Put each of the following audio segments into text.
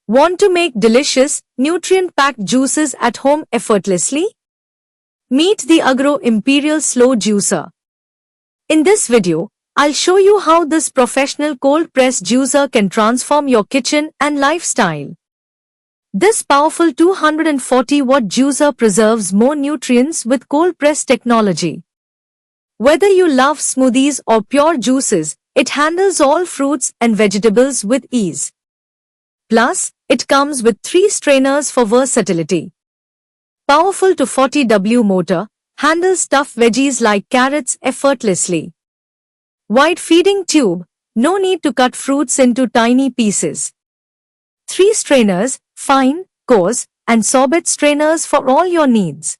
Want to make delicious, nutrient-packed juices at home effortlessly? Meet the Agro Imperial Slow Juicer. In this video, I'll show you how this professional cold-press juicer can transform your kitchen and lifestyle. This powerful 240-watt juicer preserves more nutrients with cold-press technology. Whether you love smoothies or pure juices, it handles all fruits and vegetables with ease. Plus, it comes with 3 strainers for versatility. Powerful 240W motor, handles tough veggies like carrots effortlessly. Wide feeding tube, no need to cut fruits into tiny pieces. 3 strainers, fine, coarse, and sorbet strainers for all your needs.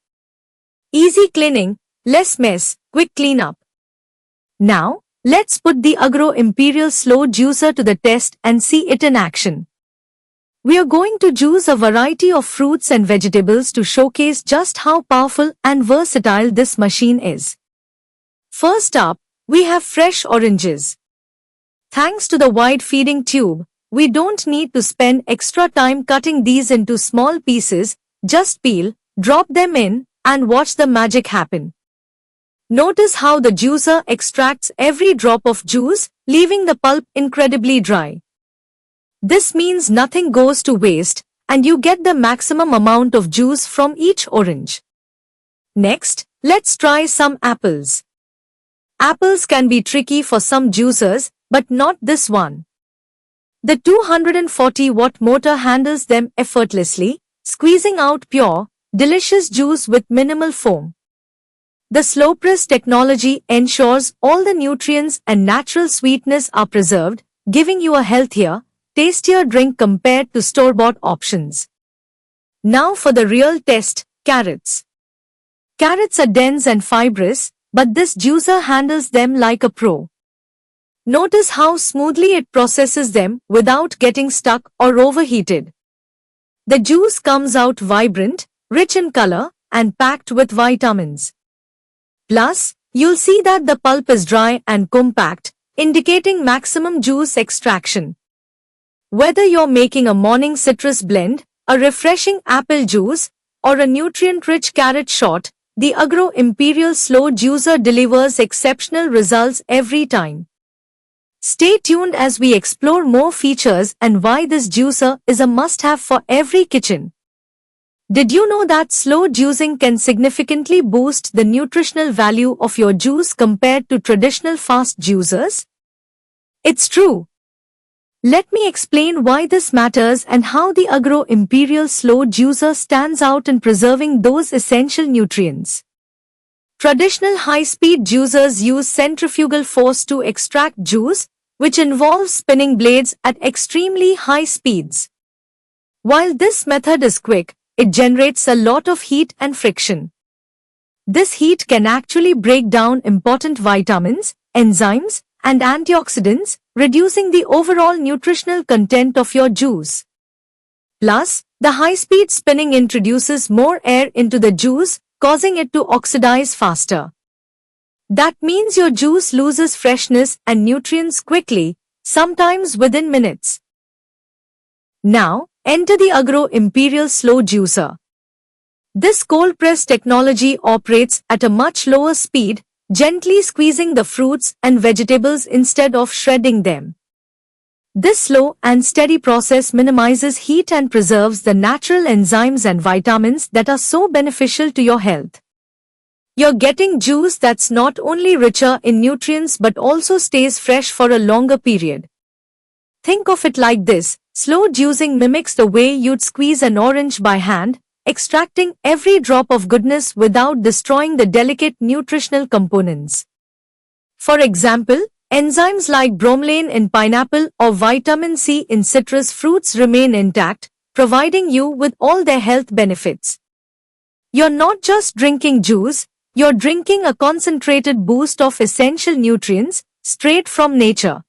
Easy cleaning, less mess, quick cleanup. Now, let's put the Agro Imperial Slow Juicer to the test and see it in action. We are going to juice a variety of fruits and vegetables to showcase just how powerful and versatile this machine is. First up, we have fresh oranges. Thanks to the wide feeding tube, we don't need to spend extra time cutting these into small pieces, just peel, drop them in, and watch the magic happen. Notice how the juicer extracts every drop of juice, leaving the pulp incredibly dry. This means nothing goes to waste, and you get the maximum amount of juice from each orange. Next, let's try some apples. Apples can be tricky for some juicers, but not this one. The 240-watt motor handles them effortlessly, squeezing out pure, delicious juice with minimal foam. The slow press technology ensures all the nutrients and natural sweetness are preserved, giving you a healthier, tastier drink compared to store-bought options. Now for the real test, carrots. Carrots are dense and fibrous, but this juicer handles them like a pro. Notice how smoothly it processes them without getting stuck or overheated. The juice comes out vibrant, rich in color, and packed with vitamins. Plus, you'll see that the pulp is dry and compact, indicating maximum juice extraction. Whether you're making a morning citrus blend, a refreshing apple juice, or a nutrient-rich carrot shot, the Agro Imperial Slow Juicer delivers exceptional results every time. Stay tuned as we explore more features and why this juicer is a must-have for every kitchen. Did you know that slow juicing can significantly boost the nutritional value of your juice compared to traditional fast juicers? It's true. Let me explain why this matters and how the Agro Imperial Slow Juicer stands out in preserving those essential nutrients. Traditional high-speed juicers use centrifugal force to extract juice, which involves spinning blades at extremely high speeds. While this method is quick, it generates a lot of heat and friction. This heat can actually break down important vitamins, enzymes, and antioxidants, reducing the overall nutritional content of your juice. Plus, the high-speed spinning introduces more air into the juice, causing it to oxidize faster. That means your juice loses freshness and nutrients quickly, sometimes within minutes. Now, enter the Agro Imperial Slow Juicer. This cold press technology operates at a much lower speed, gently squeezing the fruits and vegetables instead of shredding them. This slow and steady process minimizes heat and preserves the natural enzymes and vitamins that are so beneficial to your health. You're getting juice that's not only richer in nutrients but also stays fresh for a longer period. Think of it like this: slow juicing mimics the way you'd squeeze an orange by hand, extracting every drop of goodness without destroying the delicate nutritional components. For example, enzymes like bromelain in pineapple or vitamin C in citrus fruits remain intact, providing you with all their health benefits. You're not just drinking juice, you're drinking a concentrated boost of essential nutrients straight from nature.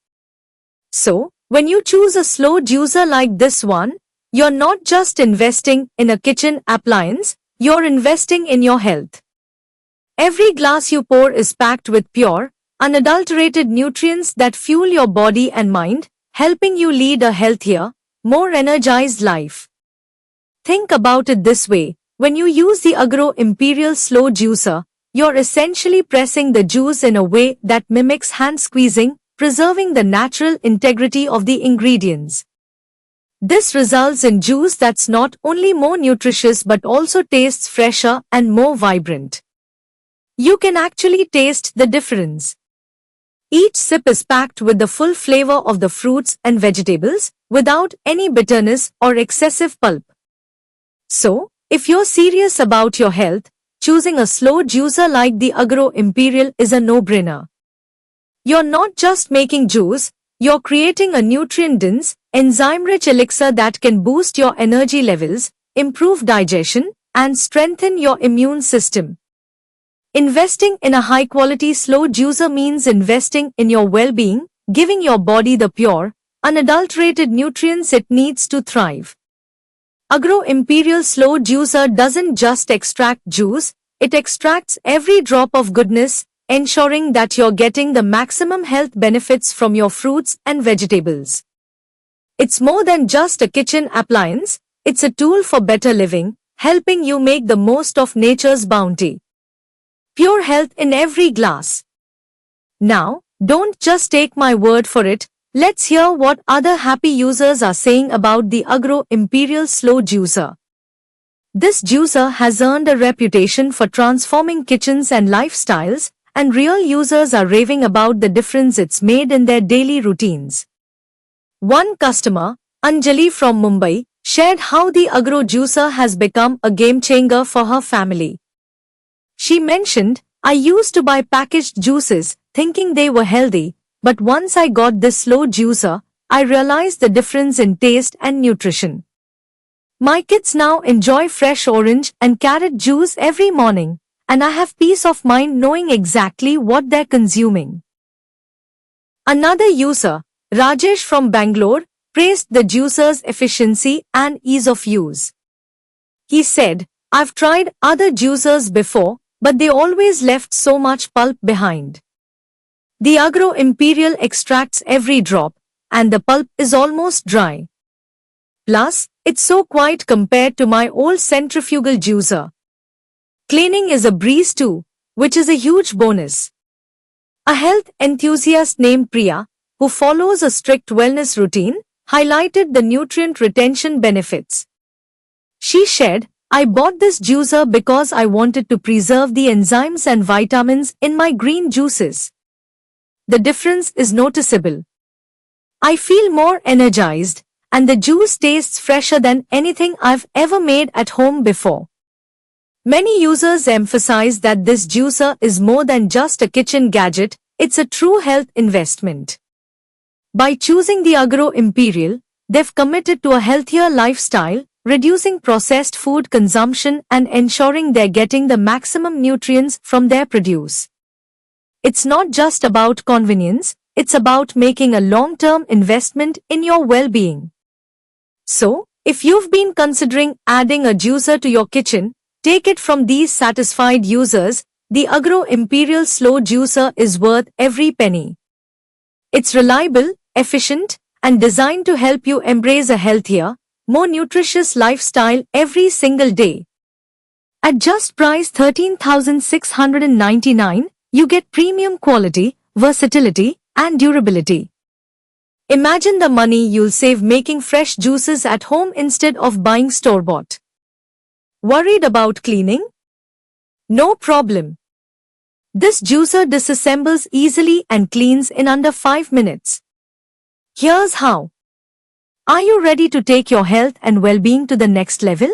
So, when you choose a slow juicer like this one, you're not just investing in a kitchen appliance, you're investing in your health. Every glass you pour is packed with pure, unadulterated nutrients that fuel your body and mind, helping you lead a healthier, more energized life. Think about it this way. When you use the Agro Imperial Slow Juicer, you're essentially pressing the juice in a way that mimics hand squeezing, preserving the natural integrity of the ingredients. This results in juice that's not only more nutritious but also tastes fresher and more vibrant. You can actually taste the difference. Each sip is packed with the full flavor of the fruits and vegetables, without any bitterness or excessive pulp. So, if you're serious about your health, choosing a slow juicer like the Agro Imperial is a no-brainer. You're not just making juice, you're creating a nutrient-dense, enzyme-rich elixir that can boost your energy levels, improve digestion, and strengthen your immune system. Investing in a high-quality slow juicer means investing in your well-being, giving your body the pure, unadulterated nutrients it needs to thrive. Agro Imperial Slow Juicer doesn't just extract juice, it extracts every drop of goodness, ensuring that you're getting the maximum health benefits from your fruits and vegetables. It's more than just a kitchen appliance, it's a tool for better living, helping you make the most of nature's bounty. Pure health in every glass. Now, don't just take my word for it, let's hear what other happy users are saying about the Agro Imperial Slow Juicer. This juicer has earned a reputation for transforming kitchens and lifestyles, and real users are raving about the difference it's made in their daily routines. One customer, Anjali from Mumbai, shared how the Agro Juicer has become a game-changer for her family. She mentioned, "I used to buy packaged juices, thinking they were healthy, but once I got this slow juicer, I realized the difference in taste and nutrition. My kids now enjoy fresh orange and carrot juice every morning, and I have peace of mind knowing exactly what they're consuming." Another user, Rajesh from Bangalore, praised the juicer's efficiency and ease of use. He said, "I've tried other juicers before, but they always left so much pulp behind. The Agro Imperial extracts every drop, and the pulp is almost dry. Plus, it's so quiet compared to my old centrifugal juicer. Cleaning is a breeze too, which is a huge bonus." A health enthusiast named Priya, who follows a strict wellness routine, highlighted the nutrient retention benefits. She shared, "I bought this juicer because I wanted to preserve the enzymes and vitamins in my green juices. The difference is noticeable. I feel more energized, and the juice tastes fresher than anything I've ever made at home before." Many users emphasize that this juicer is more than just a kitchen gadget, it's a true health investment. By choosing the Agro Imperial, they've committed to a healthier lifestyle, reducing processed food consumption and ensuring they're getting the maximum nutrients from their produce. It's not just about convenience, it's about making a long-term investment in your well-being. So, if you've been considering adding a juicer to your kitchen, take it from these satisfied users, the Agro Imperial Slow Juicer is worth every penny. It's reliable, efficient, and designed to help you embrace a healthier, more nutritious lifestyle every single day. At just price 13,699, you get premium quality, versatility, and durability. Imagine the money you'll save making fresh juices at home instead of buying store-bought. Worried about cleaning? No problem. This juicer disassembles easily and cleans in under 5 minutes. Here's how. Are you ready to take your health and well-being to the next level?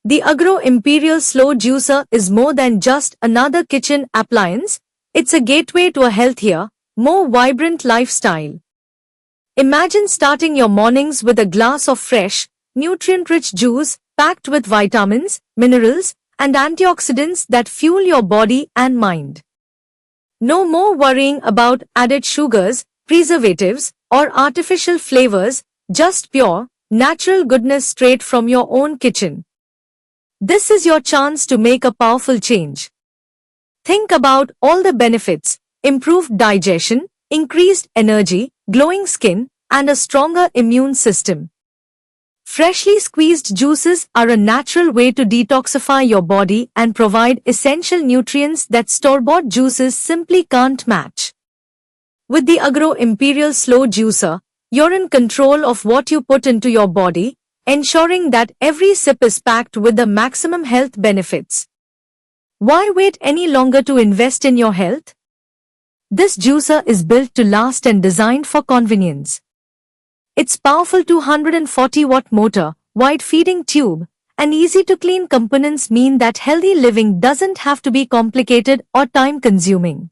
The Agro Imperial Slow Juicer is more than just another kitchen appliance, it's a gateway to a healthier, more vibrant lifestyle. Imagine starting your mornings with a glass of fresh, nutrient-rich juice packed with vitamins, minerals, and antioxidants that fuel your body and mind. No more worrying about added sugars, preservatives, or artificial flavors, just pure, natural goodness straight from your own kitchen. This is your chance to make a powerful change. Think about all the benefits: improved digestion, increased energy, glowing skin, and a stronger immune system. Freshly squeezed juices are a natural way to detoxify your body and provide essential nutrients that store-bought juices simply can't match. With the Agro Imperial Slow Juicer, you're in control of what you put into your body, ensuring that every sip is packed with the maximum health benefits. Why wait any longer to invest in your health? This juicer is built to last and designed for convenience. Its powerful 240-watt motor, wide feeding tube, and easy-to-clean components mean that healthy living doesn't have to be complicated or time-consuming.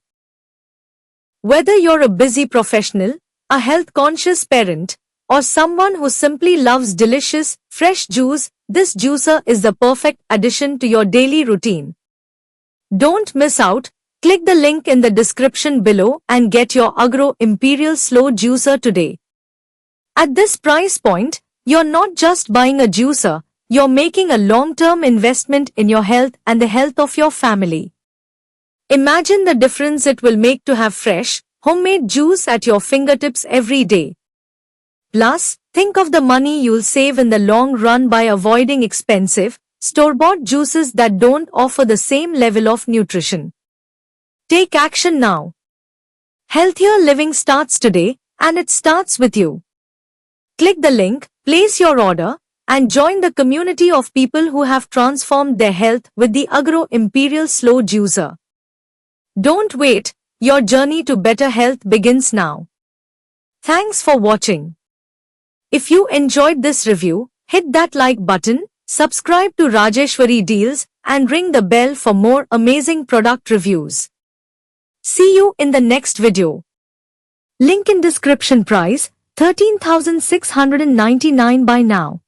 Whether you're a busy professional, a health-conscious parent, or someone who simply loves delicious, fresh juice, this juicer is the perfect addition to your daily routine. Don't miss out. Click the link in the description below and get your Agro Imperial Slow Juicer today. At this price point, you're not just buying a juicer, you're making a long-term investment in your health and the health of your family. Imagine the difference it will make to have fresh, homemade juice at your fingertips every day. Plus, think of the money you'll save in the long run by avoiding expensive, store-bought juices that don't offer the same level of nutrition. Take action now. Healthier living starts today, and it starts with you. Click the link, place your order, and join the community of people who have transformed their health with the Agro Imperial Slow Juicer. Don't wait, your journey to better health begins now. Thanks for watching. If you enjoyed this review, hit that like button, subscribe to Rajeshwari Deals, and ring the bell for more amazing product reviews. See you in the next video. Link in description. Price $13,699 by now.